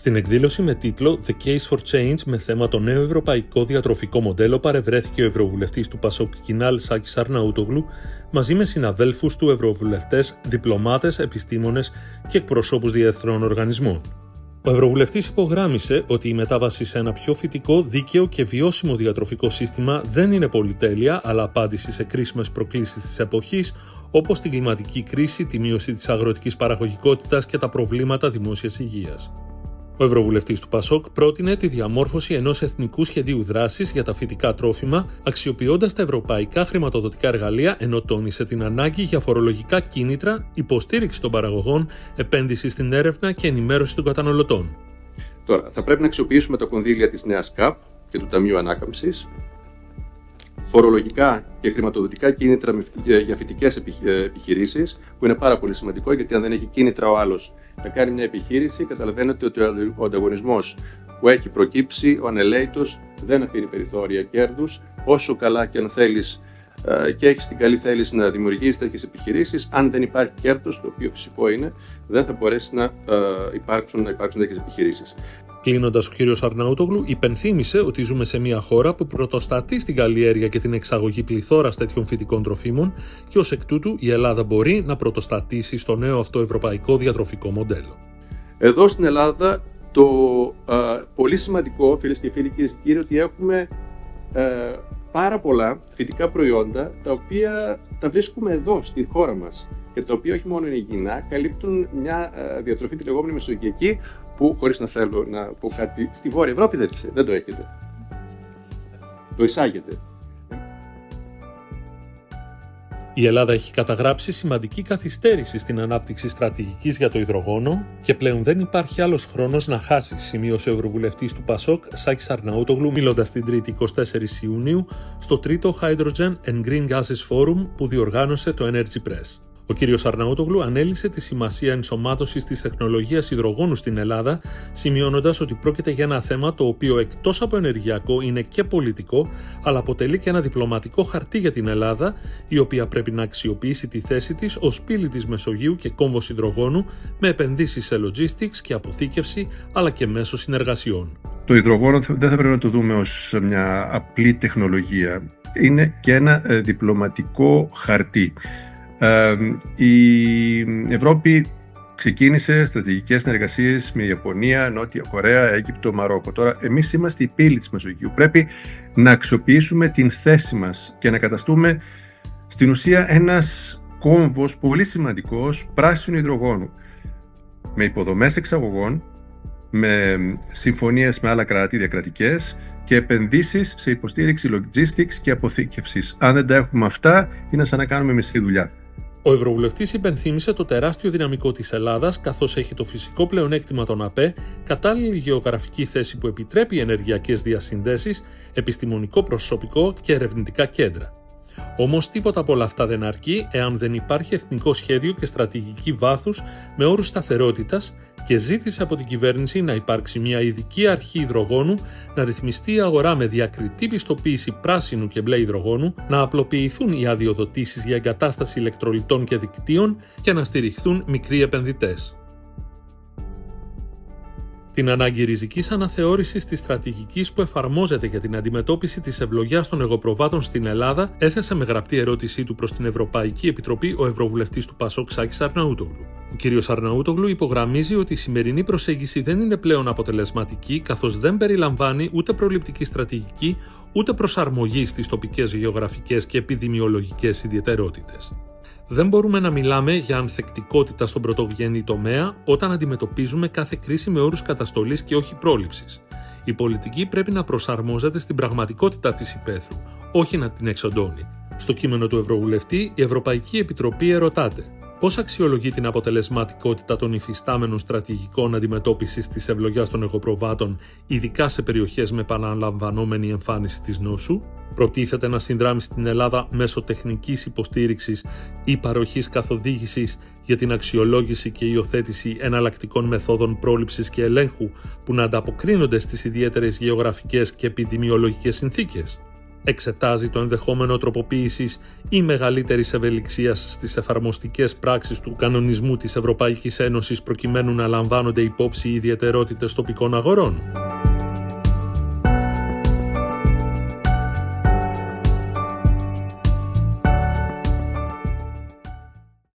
Στην εκδήλωση με τίτλο «The Case for Change» με θέμα το νέο ευρωπαϊκό διατροφικό μοντέλο παρευρέθηκε ο ευρωβουλευτής του Πασόκ Κινάλ Σάκης Αρναούτογλου μαζί με συναδέλφους του ευρωβουλευτές, διπλωμάτες, επιστήμονες και εκπροσώπους διεθνών οργανισμών. Ο ευρωβουλευτής υπογράμμισε ότι η μετάβαση σε ένα πιο φυτικό, δίκαιο και βιώσιμο διατροφικό σύστημα δεν είναι πολυτέλεια, αλλά απάντηση σε κρίσιμες προκλήσεις της εποχής, όπως την κλιματική κρίση, τη μείωση της αγροτικής παραγωγικότητας και τα προβλήματα δημόσιας υγείας. Ο ευρωβουλευτής του Πασόκ πρότεινε τη διαμόρφωση ενός εθνικού σχεδίου δράσης για τα φυτικά τρόφιμα, αξιοποιώντας τα ευρωπαϊκά χρηματοδοτικά εργαλεία, ενώ τόνισε την ανάγκη για φορολογικά κίνητρα, υποστήριξη των παραγωγών, επένδυση στην έρευνα και ενημέρωση των καταναλωτών. Τώρα, θα πρέπει να αξιοποιήσουμε τα κονδύλια της νέας ΚΑΠ και του Ταμείου Ανάκαμψης, φορολογικά και χρηματοδοτικά κίνητρα για φυτικές επιχειρήσεις, που είναι πάρα πολύ σημαντικό, γιατί αν δεν έχει κίνητρα ο άλλος να κάνει μια επιχείρηση, καταλαβαίνετε ότι ο ανταγωνισμός που έχει προκύψει, ο ανελαίτος, δεν αφήνει περιθώρια κέρδους, όσο καλά και αν θέλεις και έχεις την καλή θέληση να δημιουργήσεις τέτοιες επιχειρήσεις, αν δεν υπάρχει κέρδος, το οποίο φυσικό είναι, δεν θα μπορέσει να υπάρξουν τέτοιες επιχειρήσεις. Κλείνοντας, ο κ. Αρναούτογλου υπενθύμησε ότι ζούμε σε μια χώρα που πρωτοστατεί στην καλλιέργεια και την εξαγωγή πληθώρας τέτοιων φυτικών τροφίμων και ως εκ τούτου η Ελλάδα μπορεί να πρωτοστατήσει στο νέο αυτό ευρωπαϊκό διατροφικό μοντέλο. Εδώ στην Ελλάδα το πολύ σημαντικό, φίλες και φίλοι, κυρίες και κύριοι, ότι έχουμε πάρα πολλά φυτικά προϊόντα τα οποία τα βρίσκουμε εδώ στη χώρα μας και τα οποία όχι μόνο είναι υγιεινά, καλύπτουν μια διατροφή τη λεγόμενη μεσογειακή, που, χωρίς να θέλω να πω κάτι, στη Βόρεια Ευρώπη δεν το έχετε. Το εισάγετε. Η Ελλάδα έχει καταγράψει σημαντική καθυστέρηση στην ανάπτυξη στρατηγικής για το υδρογόνο και πλέον δεν υπάρχει άλλος χρόνος να χάσει, σημείωσε ο ευρωβουλευτής του Πασόκ Σάκης Αρναούτογλου, μιλώντας την Τρίτη 24 Ιουνίου στο τρίτο Hydrogen and Green Gases Forum που διοργάνωσε το Energy Press. Ο κ. Αρναούτογλου ανέλησε τη σημασία ενσωμάτωσης της τεχνολογίας υδρογόνου στην Ελλάδα, σημειώνοντας ότι πρόκειται για ένα θέμα το οποίο εκτός από ενεργειακό είναι και πολιτικό, αλλά αποτελεί και ένα διπλωματικό χαρτί για την Ελλάδα, η οποία πρέπει να αξιοποιήσει τη θέση της ως πύλη της Μεσογείου και κόμβος υδρογόνου, με επενδύσεις σε logistics και αποθήκευση, αλλά και μέσω συνεργασιών. Το υδρογόνο δεν θα πρέπει να το δούμε ως μια απλή τεχνολογία. Είναι και ένα διπλωματικό χαρτί. Η Ευρώπη ξεκίνησε στρατηγικές συνεργασίες με Ιαπωνία, Νότια Κορέα, Αίγυπτο, Μαρόκο. Τώρα εμείς είμαστε η πύλη της Μεσογείου. Πρέπει να αξιοποιήσουμε την θέση μας και να καταστούμε στην ουσία ένας κόμβος πολύ σημαντικός πράσινου υδρογόνου, με υποδομές εξαγωγών, με συμφωνίες με άλλα κράτη διακρατικές και επενδύσεις σε υποστήριξη logistics και αποθήκευσης. Αν δεν τα έχουμε αυτά, είναι σαν να κάνουμε μισή δουλειά. Ο ευρωβουλευτής υπενθύμησε το τεράστιο δυναμικό της Ελλάδας, καθώς έχει το φυσικό πλεονέκτημα των ΑΠΕ, κατάλληλη γεωγραφική θέση που επιτρέπει ενεργειακές διασυνδέσεις, επιστημονικό προσωπικό και ερευνητικά κέντρα. Όμως τίποτα από όλα αυτά δεν αρκεί εάν δεν υπάρχει εθνικό σχέδιο και στρατηγική βάθους με όρους σταθερότητας, και ζήτησε από την κυβέρνηση να υπάρξει μια ειδική αρχή υδρογόνου, να ρυθμιστεί η αγορά με διακριτή πιστοποίηση πράσινου και μπλε υδρογόνου, να απλοποιηθούν οι αδειοδοτήσεις για εγκατάσταση ηλεκτρολιτών και δικτύων και να στηριχθούν μικροί επενδυτές. Την ανάγκη ριζικής αναθεώρησης της στρατηγικής που εφαρμόζεται για την αντιμετώπιση της ευλογιάς των εγωπροβάτων στην Ελλάδα έθεσε με γραπτή ερώτησή του προς την Ευρωπαϊκή Επιτροπή ο ευρωβουλευτής του Πασόκ Σάκης Αρναούτογλου. Ο κ. Αρναούτογλου υπογραμμίζει ότι η σημερινή προσέγγιση δεν είναι πλέον αποτελεσματική, καθώς δεν περιλαμβάνει ούτε προληπτική στρατηγική, ούτε προσαρμογή στις τοπικές γεωγραφικές και επιδημιολογικές ιδιαιτερότητες. Δεν μπορούμε να μιλάμε για ανθεκτικότητα στον πρωτογενή τομέα όταν αντιμετωπίζουμε κάθε κρίση με όρους καταστολής και όχι πρόληψης. Η πολιτική πρέπει να προσαρμόζεται στην πραγματικότητα της υπαίθρου, όχι να την εξοντώνει. Στο κείμενο του Ευρωβουλευτή, η Ευρωπαϊκή Επιτροπή ερωτάται πώς αξιολογεί την αποτελεσματικότητα των υφιστάμενων στρατηγικών αντιμετώπισης της ευλογιάς των εγωπροβάτων, ειδικά σε περιοχές με επαναλαμβανόμενη εμφάνιση της νόσου. Προτίθεται να συνδράμει στην Ελλάδα μέσω τεχνικής υποστήριξης ή παροχής καθοδήγησης για την αξιολόγηση και υιοθέτηση εναλλακτικών μεθόδων πρόληψης και ελέγχου που να ανταποκρίνονται στις ιδιαίτερες γεωγραφικές και επιδημιολογικές συνθήκες. εξετάζει το ενδεχόμενο τροποποίησης ή μεγαλύτερης ευελιξίας στις εφαρμοστικές πράξεις του κανονισμού της Ευρωπαϊκής Ένωσης προκειμένου να λαμβάνονται υπόψη οι ιδιαιτερότητες τοπικών αγορών.